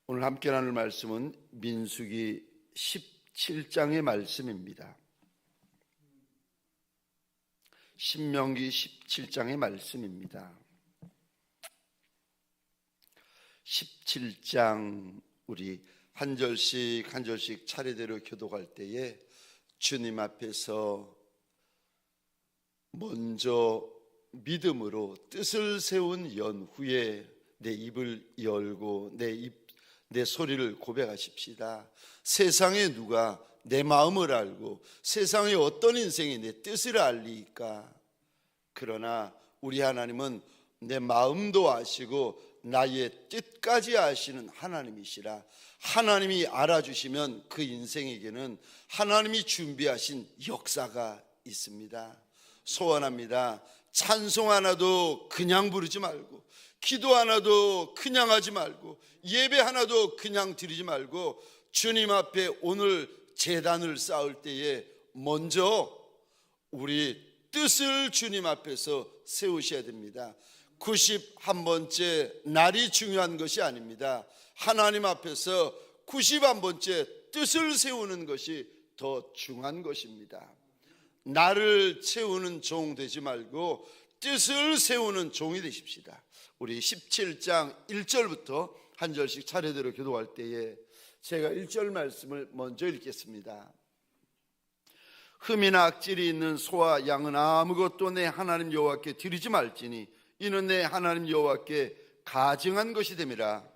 오늘 함께 나눌 말씀은 민수기 17장의 말씀입니다. 신명기 17장의 말씀입니다. 17장 우리 한 절씩 한 절씩 차례대로 교독할 때에 주님 앞에서 먼저 믿음으로 뜻을 세운 연후에 내 입을 열고 내 소리를 고백하십시다. 세상에 누가 내 마음을 알고 세상에 어떤 인생이 내 뜻을 알리까? 그러나 우리 하나님은 내 마음도 아시고 나의 뜻까지 아시는 하나님이시라. 하나님이 알아주시면 그 인생에게는 하나님이 준비하신 역사가 있습니다. 소원합니다. 찬송 하나도 그냥 부르지 말고, 기도 하나도 그냥 하지 말고, 예배 하나도 그냥 드리지 말고, 주님 앞에 오늘 제단을 쌓을 때에 먼저 우리 뜻을 주님 앞에서 세우셔야 됩니다. 91번째 날이 중요한 것이 아닙니다. 하나님 앞에서 91번째 뜻을 세우는 것이 더 중요한 것입니다. 나를 채우는 종 되지 말고 뜻을 세우는 종이 되십시다. 우리 17장 1절부터 한 절씩 차례대로 교독할 때에 제가 1절 말씀을 먼저 읽겠습니다. 흠이나 악질이 있는 소와 양은 아무것도 내 하나님 여호와께 드리지 말지니 이는 내 하나님 여호와께 가증한 것이 됨이라.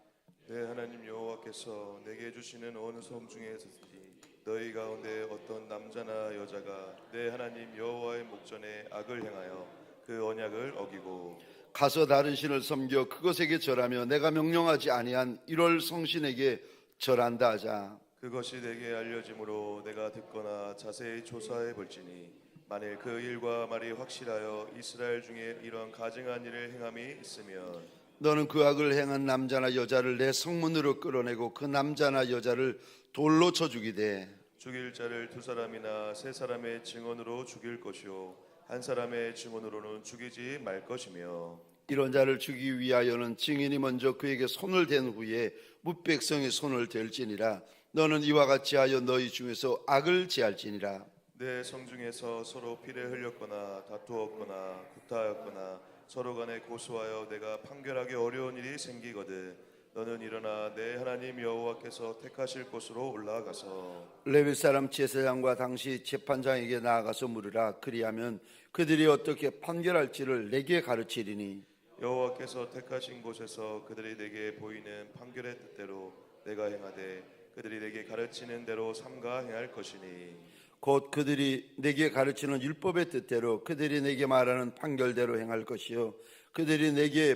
내 하나님 여호와께서 내게 주시는 어느 성 중에서든지 너희 가운데 어떤 남자나 여자가 내 하나님 여호와의 목전에 악을 행하여 그 언약을 어기고 가서 다른 신을 섬겨 그것에게 절하며 내가 명령하지 아니한 이럴 성신에게 절한다 하자. 그것이 내게 알려짐으로 내가 듣거나 자세히 조사해 볼지니 만일 그 일과 말이 확실하여 이스라엘 중에 이런 가증한 일을 행함이 있으면 너는 그 악을 행한 남자나 여자를 내 성문으로 끌어내고 그 남자나 여자를 돌로 쳐 죽이되 죽일 자를 두 사람이나 세 사람의 증언으로 죽일 것이요 한 사람의 증언으로는 죽이지 말 것이며 이런 자를 죽이기 위하여는 증인이 먼저 그에게 손을 댄 후에 뭇백성이 손을 댈지니라. 너는 이와 같이 하여 너희 중에서 악을 제할지니라. 내 성중에서 서로 피를 흘렸거나 다투었거나 구타하였거나 서로 간에 고소하여 내가 판결하기 어려운 일이 생기거든 너는 일어나 내 하나님 여호와께서 택하실 곳으로 올라가서 레위 사람 제사장과 당시 재판장에게 나아가서 물으라. 그리하면 그들이 어떻게 판결할지를 내게 가르치리니 여호와께서 택하신 곳에서 그들이 내게 보이는 판결의 뜻대로 내가 행하되 그들이 내게 가르치는 대로 삼가 행할 것이니 곧 그들이 내게 가르치는 율법의 뜻대로 그들이 내게 말하는 판결대로 행할 것이요 그들이 내게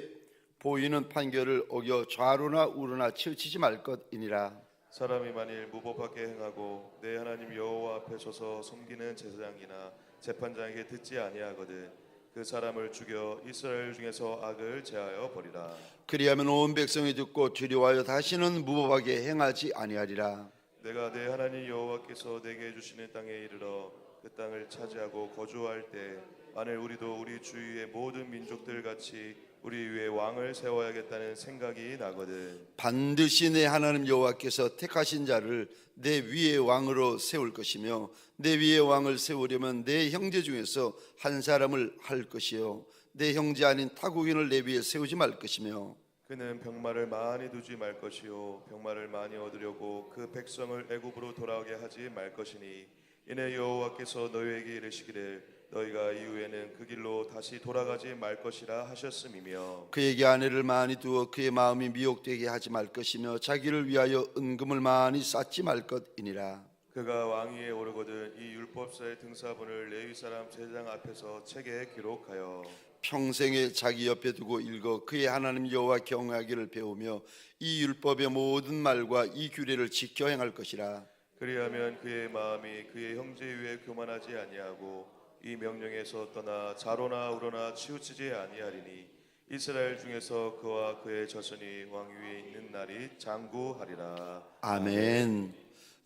보이는 판결을 어겨 좌로나 우로나 치우치지 말 것이니라. 사람이 만일 무법하게 행하고 내 하나님 여호와 앞에 서서 섬기는 제사장이나 재판장에게 듣지 아니하거든 그 사람을 죽여 이스라엘 중에서 악을 제하여 버리라. 그리하면 온 백성이 듣고 두려워하여 다시는 무법하게 행하지 아니하리라. 내가 내 하나님 여호와께서 내게 주시는 땅에 이르러 그 땅을 차지하고 거주할 때 만일 우리도 우리 주위의 모든 민족들 같이 우리 위에 왕을 세워야겠다는 생각이 나거든 반드시 내 하나님 여호와께서 택하신 자를 내 위에 왕으로 세울 것이며 내 위에 왕을 세우려면 내 형제 중에서 한 사람을 할 것이요 내 형제 아닌 타국인을 내 위에 세우지 말 것이며 그는 병마를 많이 두지 말 것이요 병마를 많이 얻으려고 그 백성을 애굽으로 돌아오게 하지 말 것이니 이내 여호와께서 너희에게 이르시기를 너희가 이후에는 그 길로 다시 돌아가지 말 것이라 하셨음이며 그에게 아내를 많이 두어 그의 마음이 미혹되게 하지 말 것이며 자기를 위하여 은금을 많이 쌓지 말 것이니라. 그가 왕위에 오르거든 이 율법서의 등사본을 레위 사람 제사장 앞에서 책에 기록하여 평생에 자기 옆에 두고 읽어 그의 하나님 여호와 경외하기를 배우며 이 율법의 모든 말과 이 규례를 지켜 행할 것이라. 그리하면 그의 마음이 그의 형제 위에 교만하지 아니하고 이 명령에서 떠나 좌로나 우로나 치우치지 아니하리니 이스라엘 중에서 그와 그의 자손이 왕위에 있는 날이 장구하리라. 아멘.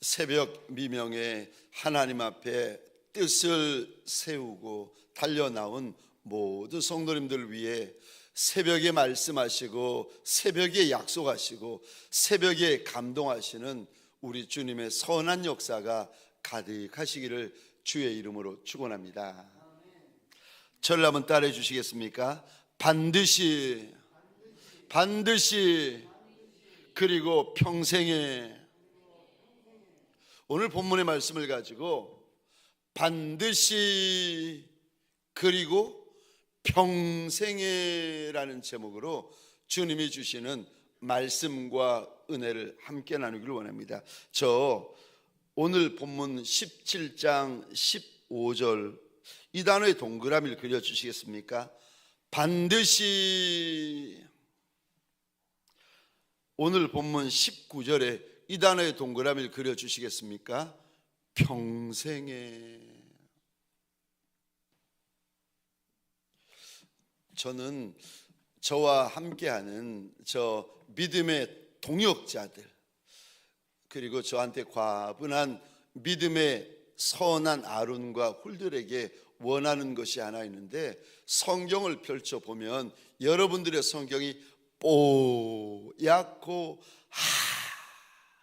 새벽 미명에 하나님 앞에 뜻을 세우고 달려나온 모든 성도님들 위해 새벽에 말씀하시고 새벽에 약속하시고 새벽에 감동하시는 우리 주님의 선한 역사가 가득하시기를 주의 이름으로 축원합니다. 저를 한번 따라해 주시겠습니까? 반드시 그리고 평생에. 오늘 본문의 말씀을 가지고 반드시 그리고 평생에라는 제목으로 주님이 주시는 말씀과 은혜를 함께 나누기를 원합니다. 저 오늘 본문 17장 15절 이 단어의 동그라미를 그려주시겠습니까? 반드시. 오늘 본문 19절에 이 단어의 동그라미를 그려주시겠습니까? 평생에. 저는 저와 함께하는 저 믿음의 동역자들, 그리고 저한테 과분한 믿음의 선한 아론과 훌들에게 원하는 것이 하나 있는데, 성경을 펼쳐보면 여러분들의 성경이 뽀얗고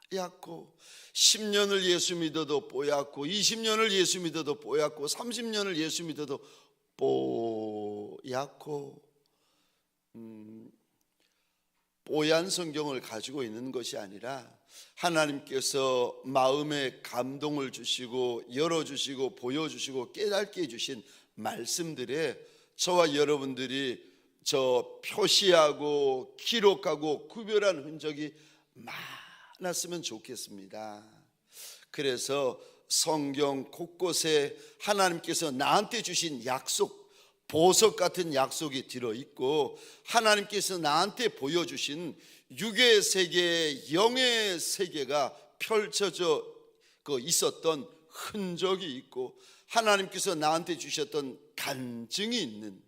하얗고 10년을 예수 믿어도 뽀얗고 20년을 예수 믿어도 뽀얗고 30년을 예수 믿어도 뽀얗고 뽀얀 성경을 가지고 있는 것이 아니라 하나님께서 마음에 감동을 주시고 열어주시고 보여주시고 깨닫게 해주신 말씀들에 저와 여러분들이 저 표시하고 기록하고 구별한 흔적이 많았으면 좋겠습니다. 그래서 성경 곳곳에 하나님께서 나한테 주신 약속, 보석 같은 약속이 들어있고 하나님께서 나한테 보여주신 육의 세계, 영의 세계가 펼쳐져 있었던 흔적이 있고 하나님께서 나한테 주셨던 간증이 있는,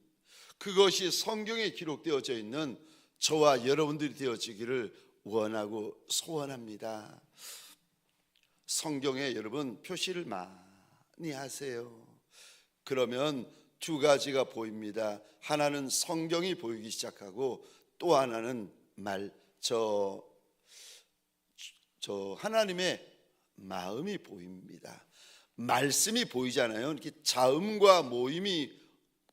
그것이 성경에 기록되어져 있는 저와 여러분들이 되어지기를 원하고 소원합니다. 성경에 여러분 표시를 많이 하세요. 그러면 두 가지가 보입니다. 하나는 성경이 보이기 시작하고 또 하나는 하나님의 마음이 보입니다. 말씀이 보이잖아요. 이렇게 자음과 모임이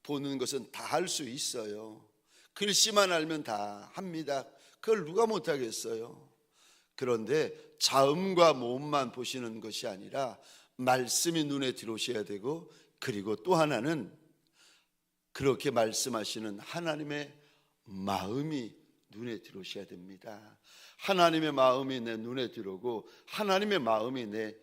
보는 것은 다 할 수 있어요. 글씨만 알면 다 합니다. 그걸 누가 못하겠어요. 그런데 자음과 모음만 보시는 것이 아니라 말씀이 눈에 들어오셔야 되고, 그리고 또 하나는 그렇게 말씀하시는 하나님의 마음이 눈에 들어오셔야 됩니다. 하나님의 마음이 내 눈에 들어오고 하나님의 마음이 내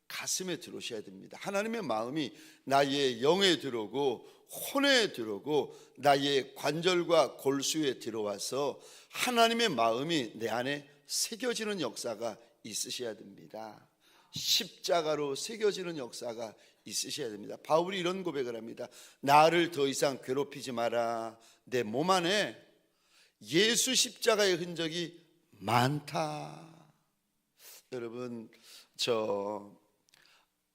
가슴에 들어오셔야 됩니다. 하나님의 마음이 나의 영에 들어오고 혼에 들어오고 나의 관절과 골수에 들어와서 하나님의 마음이 내 안에 새겨지는 역사가 있으셔야 됩니다. 십자가로 새겨지는 역사가 있으셔야 됩니다. 바울이 이런 고백을 합니다. 나를 더 이상 괴롭히지 마라. 내 몸 안에 예수 십자가의 흔적이 많다. 여러분, 저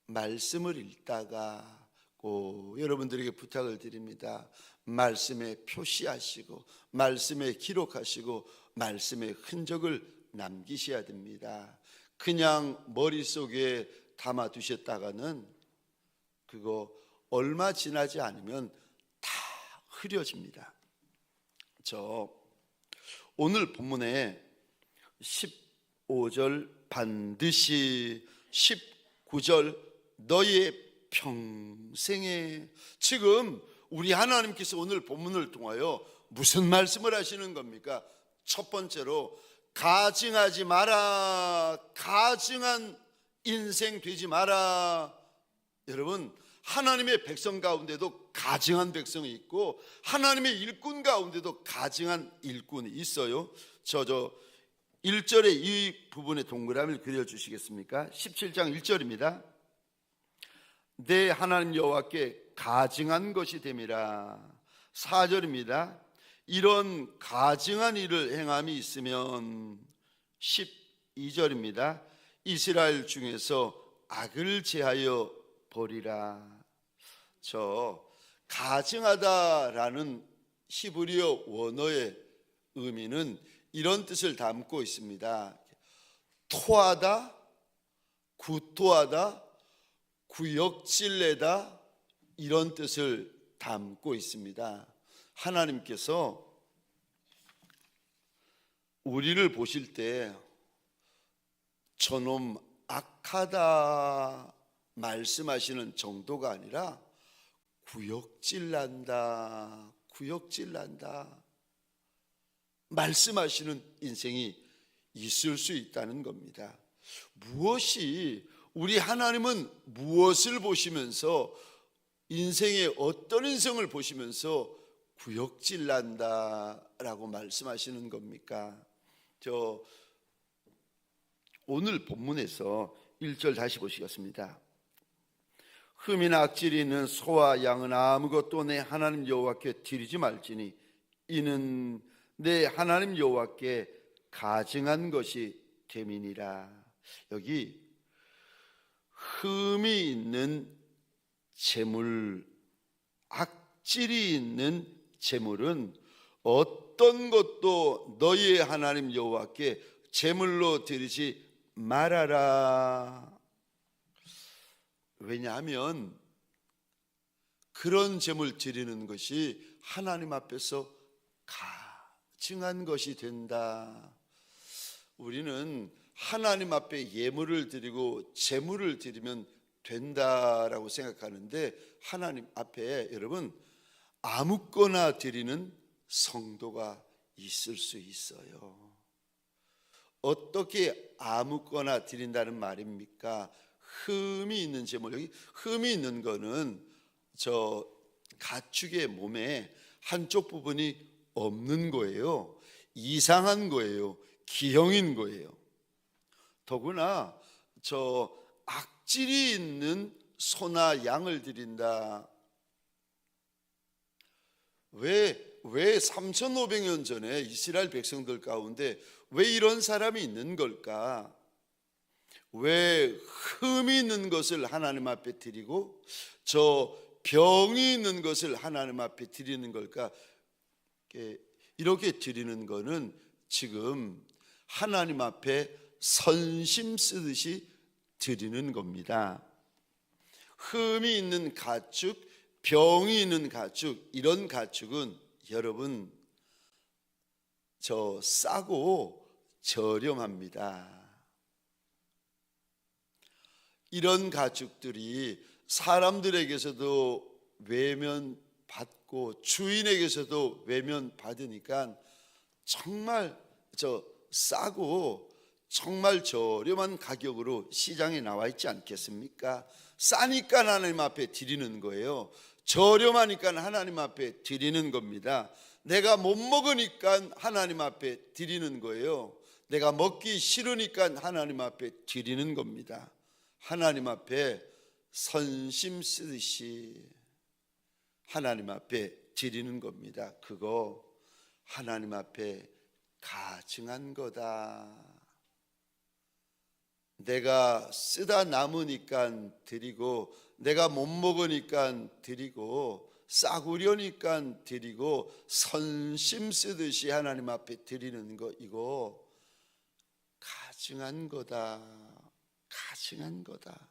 말씀을 읽다가 꼭 여러분들에게 부탁을 드립니다. 말씀에 표시하시고 말씀에 기록하시고 말씀의 흔적을 남기셔야 됩니다. 그냥 머릿속에 담아 두셨다가는 그거 얼마 지나지 않으면 다 흐려집니다. 저 오늘 본문에 15절 반드시, 19절 너의 평생에, 지금 우리 하나님께서 오늘 본문을 통하여 무슨 말씀을 하시는 겁니까? 첫 번째로 가증하지 마라. 가증한 인생 되지 마라. 여러분, 하나님의 백성 가운데도 가증한 백성이 있고 하나님의 일꾼 가운데도 가증한 일꾼이 있어요. 저 1절에 이 부분의 동그라미를 그려주시겠습니까? 17장 1절입니다. 내 하나님 여호와께 가증한 것이 됨이라. 4절입니다. 이런 가증한 일을 행함이 있으면. 12절입니다. 이스라엘 중에서 악을 제하여 버리라. 저 가증하다라는 히브리어 원어의 의미는 이런 뜻을 담고 있습니다. 토하다, 구토하다, 구역질내다, 이런 뜻을 담고 있습니다. 하나님께서 우리를 보실 때 저놈 악하다 말씀하시는 정도가 아니라 구역질난다, 구역질난다 말씀하시는 인생이 있을 수 있다는 겁니다. 무엇이, 우리 하나님은 무엇을 보시면서, 인생의 어떤 인생을 보시면서 구역질난다라고 말씀하시는 겁니까? 오늘 본문에서 1절 다시 보시겠습니다. 흠이나 악질이 있는 소와 양은 아무것도 내 하나님 여호와께 드리지 말지니 이는 내 하나님 여호와께 가증한 것이 됨이니라. 여기 흠이 있는 재물, 악질이 있는 재물은 어떤 것도 너희의 하나님 여호와께 제물로 드리지 말아라. 왜냐하면 그런 제물 드리는 것이 하나님 앞에서 가증한 것이 된다. 우리는 하나님 앞에 예물을 드리고 제물을 드리면 된다라고 생각하는데, 하나님 앞에 여러분 아무거나 드리는 성도가 있을 수 있어요. 어떻게 아무거나 드린다는 말입니까? 흠이 있는 제물, 여기 흠이 있는 거는 저 가축의 몸에 한쪽 부분이 없는 거예요. 이상한 거예요. 기형인 거예요. 더구나 저 악질이 있는 소나 양을 드린다. 왜 3,500년 전에 이스라엘 백성들 가운데 왜 이런 사람이 있는 걸까? 왜 흠이 있는 것을 하나님 앞에 드리고 저 병이 있는 것을 하나님 앞에 드리는 걸까? 이렇게 드리는 거는 지금 하나님 앞에 선심 쓰듯이 드리는 겁니다. 흠이 있는 가축, 병이 있는 가축, 이런 가축은 여러분 저 싸고 저렴합니다. 이런 가축들이 사람들에게서도 외면받고 주인에게서도 외면받으니까 정말 저 싸고 정말 저렴한 가격으로 시장에 나와 있지 않겠습니까? 싸니까 하나님 앞에 드리는 거예요. 저렴하니까 하나님 앞에 드리는 겁니다. 내가 못 먹으니까 하나님 앞에 드리는 거예요. 내가 먹기 싫으니까 하나님 앞에 드리는 겁니다. 하나님 앞에 선심 쓰듯이 하나님 앞에 드리는 겁니다. 그거 하나님 앞에 가증한 거다. 내가 쓰다 남으니까 드리고, 내가 못 먹으니까 드리고, 싸구려니까 드리고, 선심 쓰듯이 하나님 앞에 드리는 거, 이거 가증한 거다. 가증한 거다.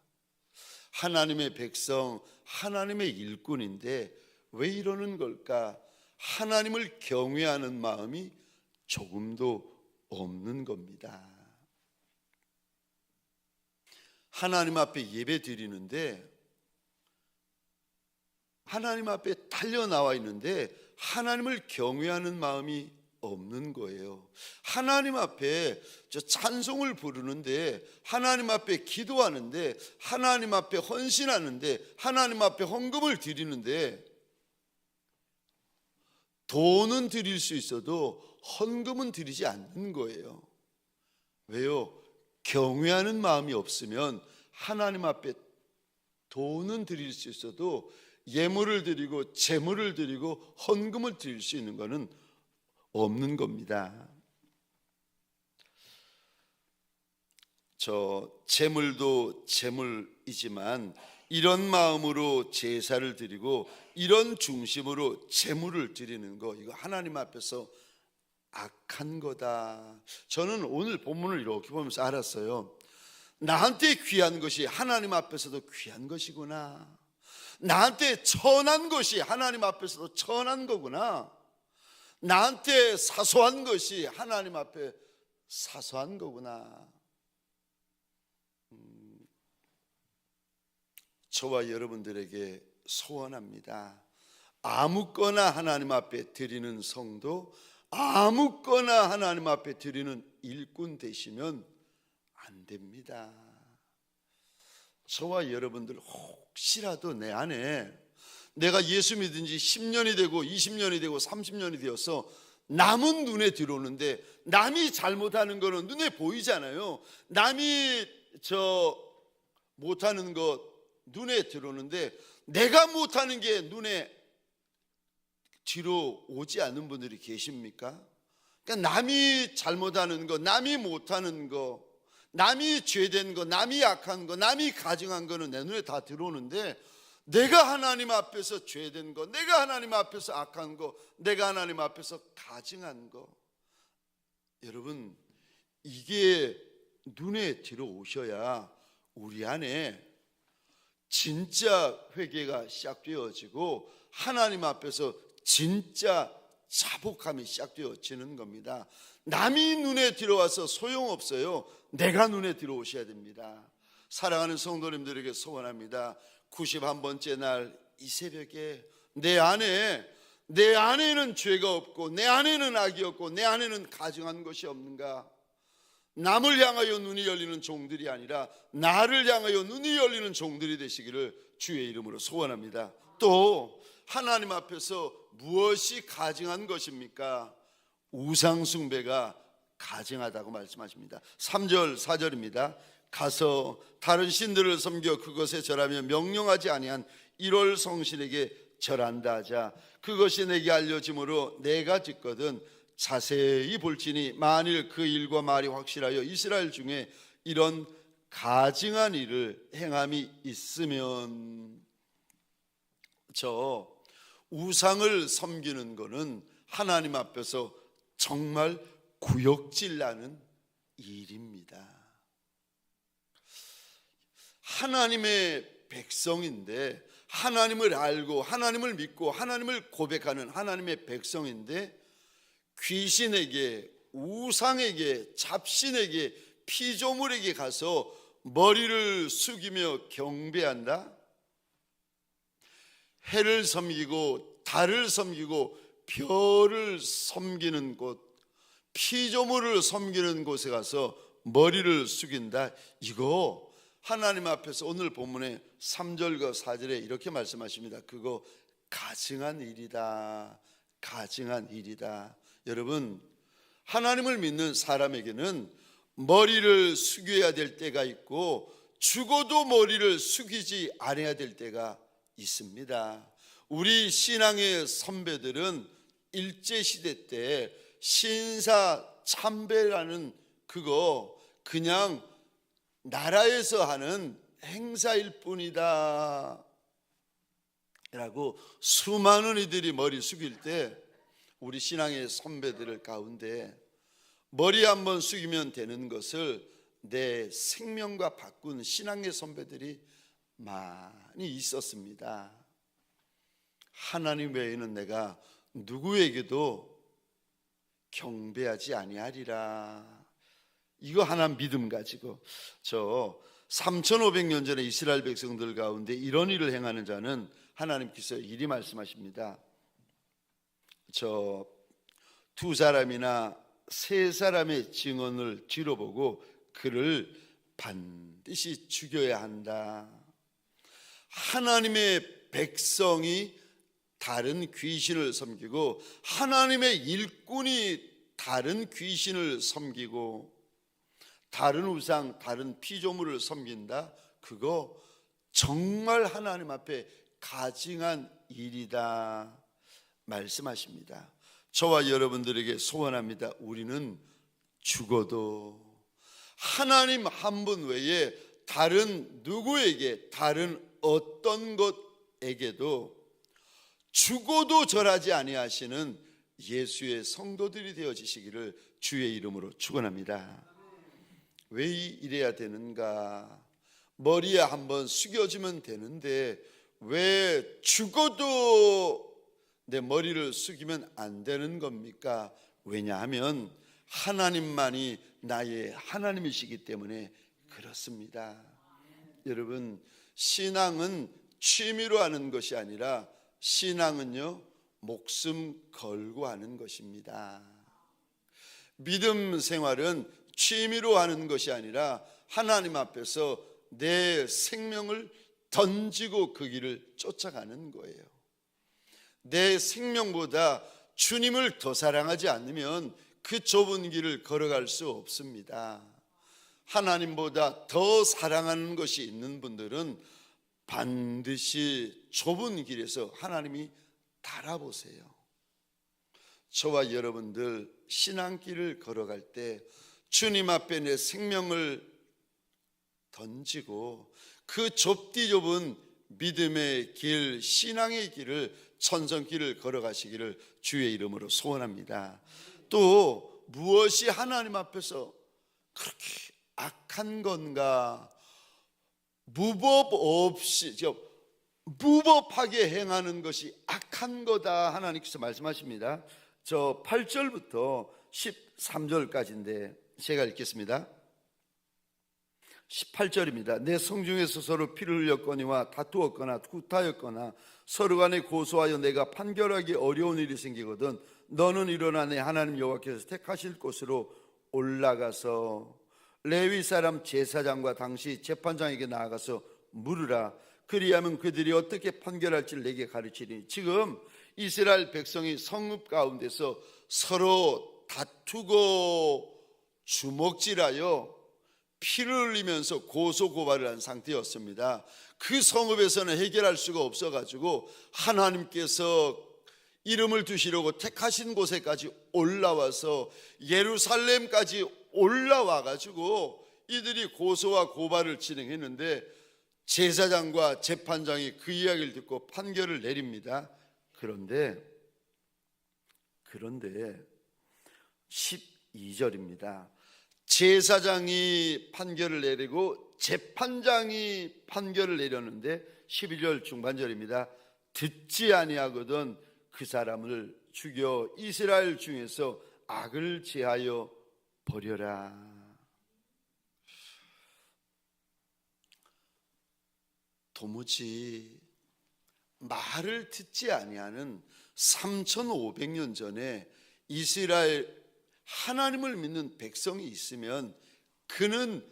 하나님의 백성, 하나님의 일꾼인데 왜 이러는 걸까? 하나님을 경외하는 마음이 조금도 없는 겁니다. 하나님 앞에 예배 드리는데, 하나님 앞에 달려 나와 있는데 하나님을 경외하는 마음이 없는 거예요. 하나님 앞에 저 찬송을 부르는데, 하나님 앞에 기도하는데, 하나님 앞에 헌신하는데, 하나님 앞에 헌금을 드리는데, 돈은 드릴 수 있어도 헌금은 드리지 않는 거예요. 왜요? 경외하는 마음이 없으면 하나님 앞에 돈은 드릴 수 있어도 예물을 드리고 제물을 드리고 헌금을 드릴 수 있는 것은 없는 겁니다. 저 재물도 재물이지만 이런 마음으로 제사를 드리고 이런 중심으로 제물을 드리는 거, 이거 하나님 앞에서 악한 거다. 저는 오늘 본문을 이렇게 보면서 알았어요. 나한테 귀한 것이 하나님 앞에서도 귀한 것이구나. 나한테 천한 것이 하나님 앞에서도 천한 거구나. 나한테 사소한 것이 하나님 앞에 사소한 거구나. 저와 여러분들에게 소원합니다. 아무거나 하나님 앞에 드리는 성도, 아무거나 하나님 앞에 드리는 일꾼 되시면 안 됩니다. 저와 여러분들 혹시라도 내 안에 내가 예수 믿은 지 10년이 되고 20년이 되고 30년이 되어서 남은 눈에 들어오는데, 남이 잘못하는 거는 눈에 보이잖아요. 남이 못하는 것 눈에 들어오는데 내가 못하는 게 눈에 뒤로 오지 않는 분들이 계십니까? 그러니까 남이 잘못하는 거, 남이 못하는 거, 남이 죄된 거, 남이 약한 거, 남이 가증한 거는 내 눈에 다 들어오는데, 내가 하나님 앞에서 죄된 거, 내가 하나님 앞에서 악한 거, 내가 하나님 앞에서 가증한 거, 여러분, 이게 눈에 들어오셔야 우리 안에 진짜 회개가 시작되어지고 하나님 앞에서 진짜 자복함이 시작되어지는 겁니다. 남이 눈에 들어와서 소용없어요. 내가 눈에 들어오셔야 됩니다. 사랑하는 성도님들에게 소원합니다. 91번째 날 이 새벽에 내 안에는 죄가 없고, 내 안에는 악이 없고, 내 안에는 가증한 것이 없는가? 남을 향하여 눈이 열리는 종들이 아니라 나를 향하여 눈이 열리는 종들이 되시기를 주의 이름으로 소원합니다. 또 하나님 앞에서 무엇이 가증한 것입니까? 우상 숭배가 가증하다고 말씀하십니다. 3절 4절입니다. 가서 다른 신들을 섬겨 그것에 절하며 명령하지 아니한 1월 성신에게 절한다 하자. 그것이 내게 알려짐으로 내가 짓거든 자세히 볼지니 만일 그 일과 말이 확실하여 이스라엘 중에 이런 가증한 일을 행함이 있으면, 저 우상을 섬기는 것은 하나님 앞에서 정말 구역질 나는 일입니다. 하나님의 백성인데, 하나님을 알고 하나님을 믿고 하나님을 고백하는 하나님의 백성인데, 귀신에게, 우상에게, 잡신에게, 피조물에게 가서 머리를 숙이며 경배한다? 해를 섬기고 달을 섬기고 별을 섬기는 곳, 피조물을 섬기는 곳에 가서 머리를 숙인다? 이거 하나님 앞에서 오늘 본문의 3절과 4절에 이렇게 말씀하십니다. 그거 가증한 일이다. 가증한 일이다. 여러분, 하나님을 믿는 사람에게는 머리를 숙여야 될 때가 있고 죽어도 머리를 숙이지 않아야 될 때가 있습니다. 우리 신앙의 선배들은 일제시대 때 신사 참배라는 그거 그냥 나라에서 하는 행사일 뿐이다 라고 수많은 이들이 머리 숙일 때, 우리 신앙의 선배들 가운데 머리 한번 숙이면 되는 것을 내 생명과 바꾼 신앙의 선배들이 많이 있었습니다. 하나님 외에는 내가 누구에게도 경배하지 아니하리라. 이거 하나 믿음 가지고, 저 3500년 전에 이스라엘 백성들 가운데 이런 일을 행하는 자는 하나님께서 이리 말씀하십니다. 저 2사람이나 3사람의 증언을 뒤로 보고 그를 반드시 죽여야 한다. 하나님의 백성이 다른 귀신을 섬기고 하나님의 일꾼이 다른 귀신을 섬기고 다른 우상, 다른 피조물을 섬긴다? 그거 정말 하나님 앞에 가증한 일이다 말씀하십니다. 저와 여러분들에게 소원합니다. 우리는 죽어도 하나님 한 분 외에 다른 누구에게, 다른 어떤 것에게도 죽어도 절하지 아니하시는 예수의 성도들이 되어지시기를 주의 이름으로 축원합니다. 왜 이래야 되는가? 머리에 한번 숙여주면 되는데 왜 죽어도 내 머리를 숙이면 안 되는 겁니까? 왜냐하면 하나님만이 나의 하나님이시기 때문에 그렇습니다. 여러분, 신앙은 취미로 하는 것이 아니라 신앙은요, 목숨 걸고 하는 것입니다. 믿음 생활은 취미로 하는 것이 아니라 하나님 앞에서 내 생명을 던지고 그 길을 쫓아가는 거예요. 내 생명보다 주님을 더 사랑하지 않으면 그 좁은 길을 걸어갈 수 없습니다. 하나님보다 더 사랑하는 것이 있는 분들은 반드시 좁은 길에서 하나님이 달아보세요. 저와 여러분들 신앙길을 걸어갈 때 주님 앞에 내 생명을 던지고 그 좁디 좁은 믿음의 길, 신앙의 길을, 천성길을 걸어가시기를 주의 이름으로 소원합니다. 또 무엇이 하나님 앞에서 그렇게 악한 건가? 무법하게 행하는 것이 악한 거다 하나님께서 말씀하십니다. 저 8절부터 13절까지인데 제가 읽겠습니다. 18절입니다. 내 성중에서 서로 피를 흘렸거니와 다투었거나 구타였거나 서로 간에 고소하여 내가 판결하기 어려운 일이 생기거든 너는 일어나 내 하나님 여호와께서 택하실 곳으로 올라가서 레위 사람 제사장과 당시 재판장에게 나아가서 물으라. 그리하면 그들이 어떻게 판결할지를 내게 가르치리니. 지금 이스라엘 백성이 성읍 가운데서 서로 다투고 주먹질하여 피를 흘리면서 고소고발을 한 상태였습니다. 그 성읍에서는 해결할 수가 없어가지고 하나님께서 이름을 두시려고 택하신 곳에까지 올라와서 예루살렘까지 올라와가지고 이들이 고소와 고발을 진행했는데 제사장과 재판장이 그 이야기를 듣고 판결을 내립니다. 그런데 12절입니다. 제사장이 판결을 내리고 재판장이 판결을 내렸는데 12절 중반절입니다. 듣지 아니하거든 그 사람을 죽여 이스라엘 중에서 악을 제하여 버려라. 도무지 말을 듣지 아니하는 3500년 전에 이스라엘 하나님을 믿는 백성이 있으면 그는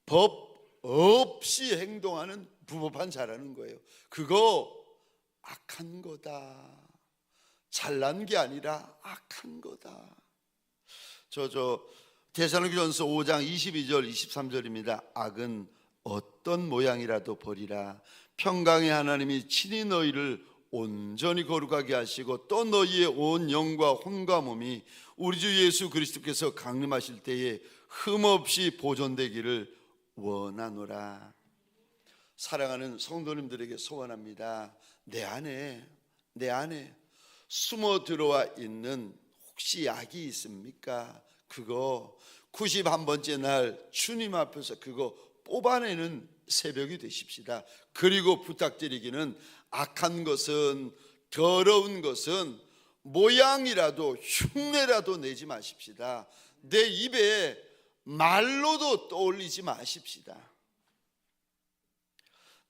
법 없이 행동하는 무법한 자라는 거예요. 그거 악한 거다. 잘난 게 아니라 악한 거다. 데살로니가전서 5장 22절 23절입니다. 악은 어떤 모양이라도 버리라. 평강의 하나님이 친히 너희를 온전히 거룩하게 하시고 또 너희의 온 영과 혼과 몸이 우리 주 예수 그리스도께서 강림하실 때에 흠없이 보존되기를 원하노라. 사랑하는 성도님들에게 소원합니다. 내 안에 숨어 들어와 있는 혹시 악이 있습니까? 그거 91번째 날 주님 앞에서 그거 뽑아내는 새벽이 되십시다. 그리고 부탁드리기는 악한 것은, 더러운 것은 모양이라도 흉내라도 내지 마십시다. 내 입에 말로도 떠올리지 마십시다.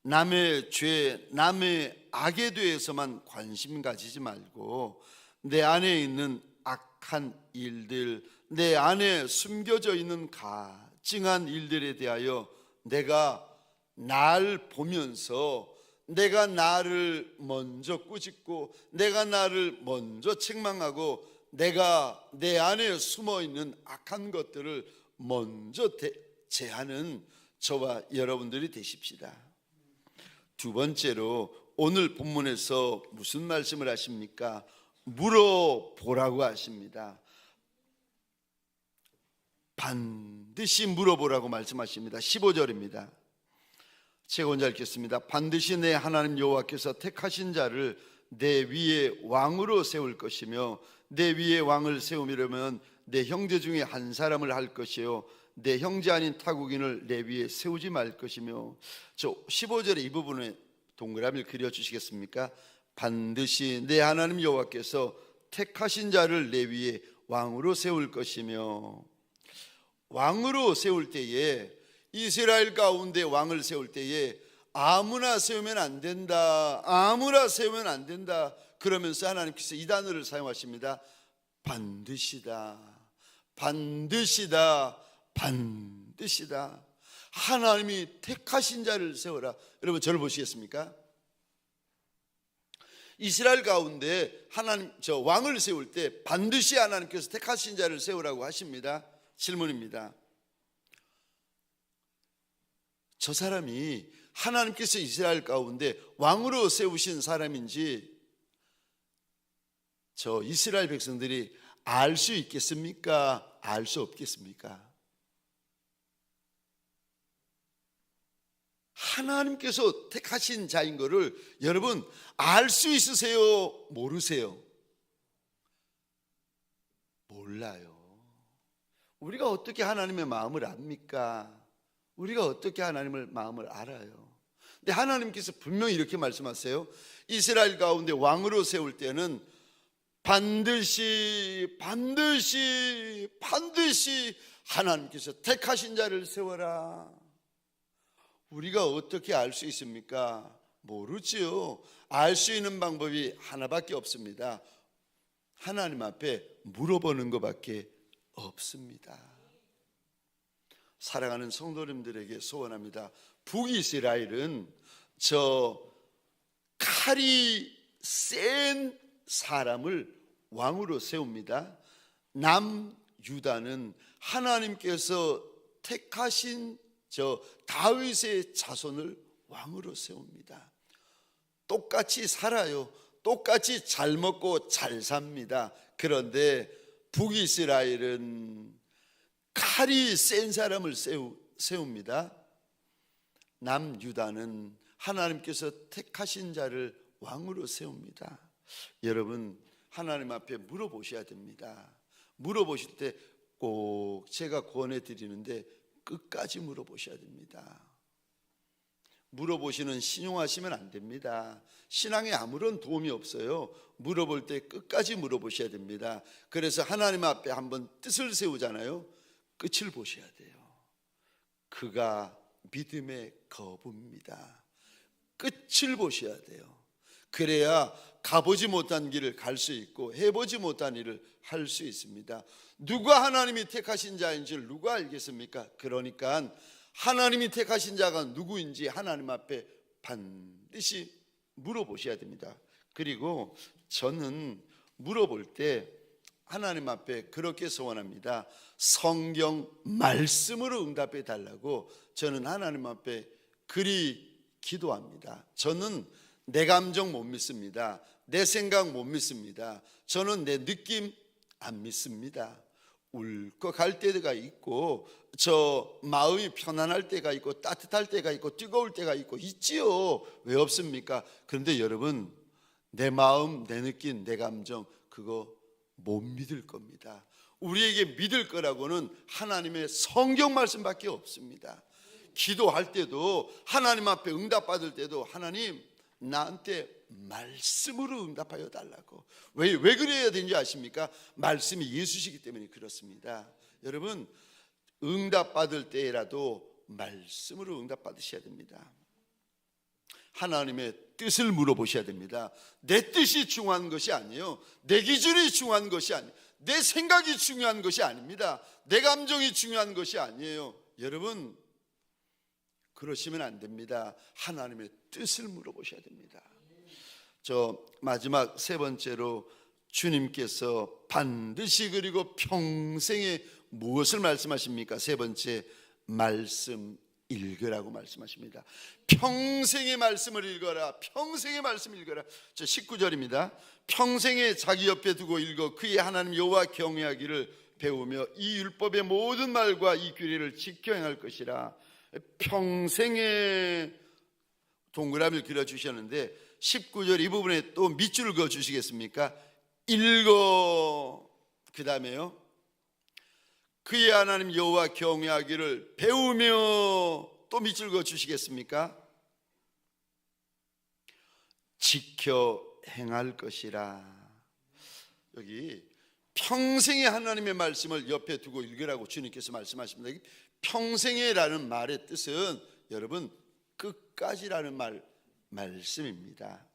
남의 죄, 남의 악에 대해서만 관심 가지지 말고 내 안에 있는 악한 일들, 내 안에 숨겨져 있는 가증한 일들에 대하여 내가 날 보면서 내가 나를 먼저 꾸짖고 내가 나를 먼저 책망하고 내가 내 안에 숨어있는 악한 것들을 먼저 제하는 저와 여러분들이 되십시다. 두 번째로 오늘 본문에서 무슨 말씀을 하십니까? 물어보라고 하십니다. 반드시 물어보라고 말씀하십니다. 15절입니다. 제가 먼저 읽겠습니다. 반드시 내 하나님 여호와께서 택하신 자를 내 위에 왕으로 세울 것이며 내 위에 왕을 세우려면 내 형제 중에 한 사람을 할 것이요 내 형제 아닌 타국인을 내 위에 세우지 말 것이며. 저 15절의 이 부분에 동그라미를 그려주시겠습니까? 반드시 내 하나님 여호와께서 택하신 자를 내 위에 왕으로 세울 것이며. 왕으로 세울 때에, 이스라엘 가운데 왕을 세울 때에 아무나 세우면 안 된다, 아무나 세우면 안 된다 그러면서 하나님께서 이 단어를 사용하십니다. 반드시다, 반드시다, 반드시다. 하나님이 택하신 자를 세워라. 여러분 저를 보시겠습니까? 이스라엘 가운데 하나님 왕을 세울 때 반드시 하나님께서 택하신 자를 세우라고 하십니다. 질문입니다. 저 사람이 하나님께서 이스라엘 가운데 왕으로 세우신 사람인지 저 이스라엘 백성들이 알 수 있겠습니까? 알 수 없겠습니까? 하나님께서 택하신 자인 것을 여러분 알 수 있으세요? 모르세요? 몰라요. 우리가 어떻게 하나님의 마음을 압니까? 우리가 어떻게 하나님의 마음을 알아요? 근데 하나님께서 분명히 이렇게 말씀하세요. 이스라엘 가운데 왕으로 세울 때는 반드시 하나님께서 택하신 자를 세워라. 우리가 어떻게 알 수 있습니까? 모르지요. 알 수 있는 방법이 하나밖에 없습니다. 하나님 앞에 물어보는 것밖에 없습니다. 사랑하는 성도님들에게 소원합니다. 북이스라엘은 저 칼이 센 사람을 왕으로 세웁니다. 남유다는 하나님께서 택하신 저 다윗의 자손을 왕으로 세웁니다. 똑같이 살아요. 똑같이 잘 먹고 잘 삽니다. 그런데 북이스라엘은 칼이 센 사람을 세웁니다. 남유다는 하나님께서 택하신 자를 왕으로 세웁니다. 여러분 하나님 앞에 물어보셔야 됩니다. 물어보실 때 꼭 제가 권해 드리는데 끝까지 물어보셔야 됩니다. 물어보시는 신용하시면 안 됩니다. 신앙에 아무런 도움이 없어요. 물어볼 때 끝까지 물어보셔야 됩니다. 그래서 하나님 앞에 한번 뜻을 세우잖아요. 끝을 보셔야 돼요. 그가 믿음의 거부입니다. 끝을 보셔야 돼요. 그래야 가보지 못한 길을 갈 수 있고 해보지 못한 일을 할 수 있습니다. 누가 하나님이 택하신 자인지를 누가 알겠습니까? 그러니까 하나님이 택하신 자가 누구인지 하나님 앞에 반드시 물어보셔야 됩니다. 그리고 저는 물어볼 때 하나님 앞에 그렇게 소원합니다. 성경 말씀으로 응답해 달라고 저는 하나님 앞에 그리 기도합니다. 저는 내 감정 못 믿습니다. 내 생각 못 믿습니다. 저는 내 느낌 안 믿습니다. 울컥할 때가 있고 저 마음이 편안할 때가 있고 따뜻할 때가 있고 뜨거울 때가 있고 있지요. 왜 없습니까? 그런데 여러분 내 마음, 내 느낌, 내 감정 그거 못 믿을 겁니다. 우리에게 믿을 거라고는 하나님의 성경 말씀밖에 없습니다. 기도할 때도 하나님 앞에 응답받을 때도 하나님 나한테 말씀으로 응답하여 달라고. 왜 그래야 되는지 아십니까? 말씀이 예수시기 때문에 그렇습니다. 여러분 응답받을 때라도 말씀으로 응답받으셔야 됩니다. 하나님의 뜻을 물어보셔야 됩니다. 내 뜻이 중요한 것이 아니에요. 내 기준이 중요한 것이 아니에요. 내 생각이 중요한 것이 아닙니다. 내 감정이 중요한 것이 아니에요. 여러분 그러시면 안 됩니다. 하나님의 뜻을 물어보셔야 됩니다. 저 마지막 세 번째로 주님께서 반드시 그리고 평생에 무엇을 말씀하십니까? 세 번째 말씀 읽으라고 말씀하십니다. 평생의 말씀을 읽어라. 평생의 말씀 읽어라. 저 19절입니다. 평생에 자기 옆에 두고 읽어 그의 하나님 여호와 경외하기를 배우며 이 율법의 모든 말과 이 규례를 지켜 행할 것이라. 평생에 동그라미를 그려주셨는데 19절 이 부분에 또 밑줄을 그어주시겠습니까? 읽어. 그 다음에요, 그의 하나님 여호와 경외하기를 배우며, 또 밑줄 그어주시겠습니까? 지켜 행할 것이라. 여기 평생의 하나님의 말씀을 옆에 두고 읽으라고 주님께서 말씀하십니다. 평생의라는 말의 뜻은 여러분 끝까지라는 말씀입니다.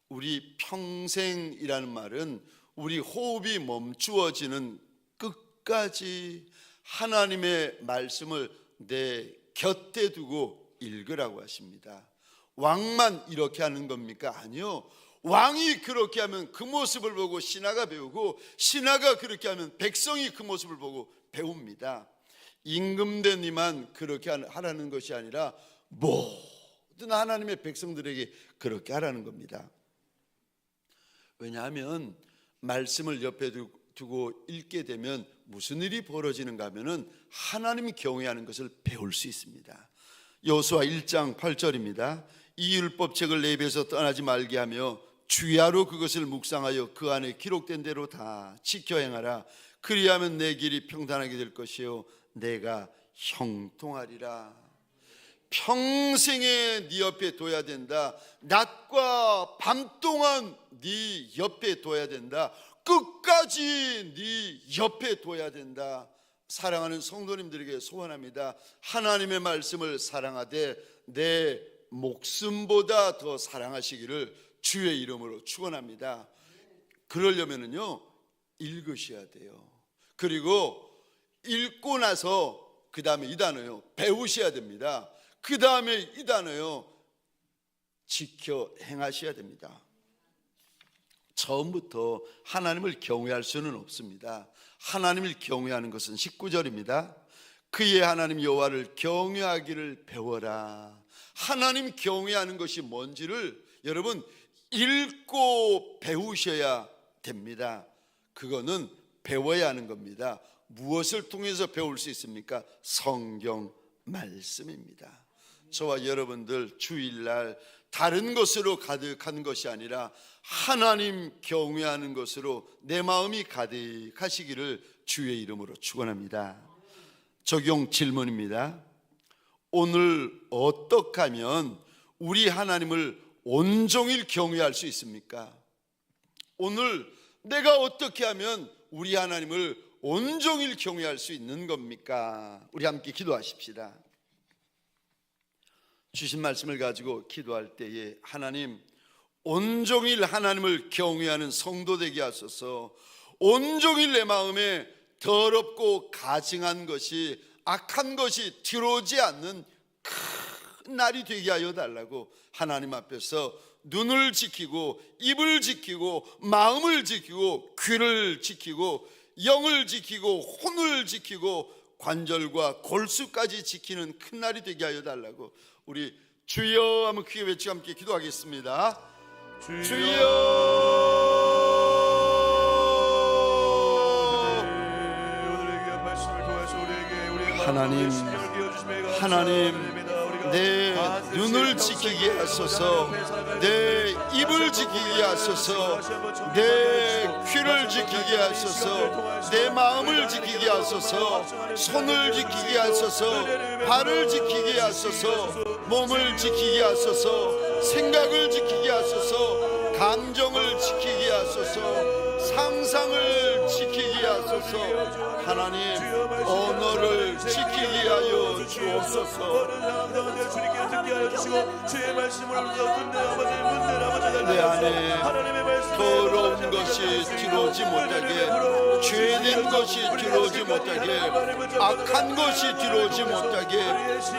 우리 평생이라는 말은 우리 호흡이 멈추어지는 끝까지 하나님의 말씀을 내 곁에 두고 읽으라고 하십니다. 왕만 이렇게 하는 겁니까? 아니요. 왕이 그렇게 하면 그 모습을 보고 신하가 배우고, 신하가 그렇게 하면 백성이 그 모습을 보고 배웁니다. 임금된 이만 그렇게 하라는 것이 아니라 모든 하나님의 백성들에게 그렇게 하라는 겁니다. 왜냐하면 말씀을 옆에 두고 읽게 되면 무슨 일이 벌어지는가 하면은 하나님 경외하는 것을 배울 수 있습니다. 여호수아 1장 8절입니다. 이 율법책을 내 입에서 떠나지 말게 하며 주야로 그것을 묵상하여 그 안에 기록된 대로 다 지켜 행하라. 그리하면 내 길이 평탄하게 될 것이요 내가 형통하리라. 평생에 네 옆에 둬야 된다. 낮과 밤 동안 네 옆에 둬야 된다. 끝까지 네 옆에 둬야 된다. 사랑하는 성도님들에게 소원합니다. 하나님의 말씀을 사랑하되 내 목숨보다 더 사랑하시기를 주의 이름으로 축원합니다. 그러려면은요 읽으셔야 돼요. 그리고 읽고 나서 그 다음에 이 단어요 배우셔야 됩니다. 그 다음에 이 단어요 지켜 행하셔야 됩니다. 처음부터 하나님을 경외할 수는 없습니다. 하나님을 경외하는 것은 19절입니다. 그의 하나님 여호와를 경외하기를 배워라. 하나님 경외하는 것이 뭔지를 여러분 읽고 배우셔야 됩니다. 그거는 배워야 하는 겁니다. 무엇을 통해서 배울 수 있습니까? 성경 말씀입니다. 저와 여러분들 주일날 다른 것으로 가득한 것이 아니라 하나님 경외하는 것으로 내 마음이 가득하시기를 주의 이름으로 축원합니다. 적용 질문입니다. 오늘 어떻게 하면 우리 하나님을 온종일 경외할 수 있습니까? 오늘 내가 어떻게 하면 우리 하나님을 온종일 경외할 수 있는 겁니까? 우리 함께 기도하십시다. 주신 말씀을 가지고 기도할 때에 하나님, 온종일 하나님을 경외하는 성도 되게 하소서. 온종일 내 마음에 더럽고 가증한 것이, 악한 것이 들어오지 않는 큰 날이 되게 하여 달라고 하나님 앞에서 눈을 지키고 입을 지키고 마음을 지키고 귀를 지키고 영을 지키고 혼을 지키고 관절과 골수까지 지키는 큰 날이 되게 하여 달라고 우리 주여 한번 크게 외치고 함께 기도하겠습니다. 주여. 하나님, 내 눈을 지키게 하소서, 내 입을 지키게 하소서, 내 귀를 지키게 하소서, 내 마음을 지키게 하소서, 손을 지키게 하소서, 발을 지키게 하소서, 몸을 지키게 하소서, 생각을 지키게 하소서, 감정을 지키게 하소서, 상상을 지키게 하소서. 하나님, 언어를 지키게 하여 주옵소서. 내 안에 더러운 것이 들어오지 못하게, 죄된 것이 들어오지 못하게, 악한 것이 들어오지 못하게,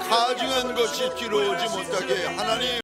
가증한 것이 들어오지 못하게 하나님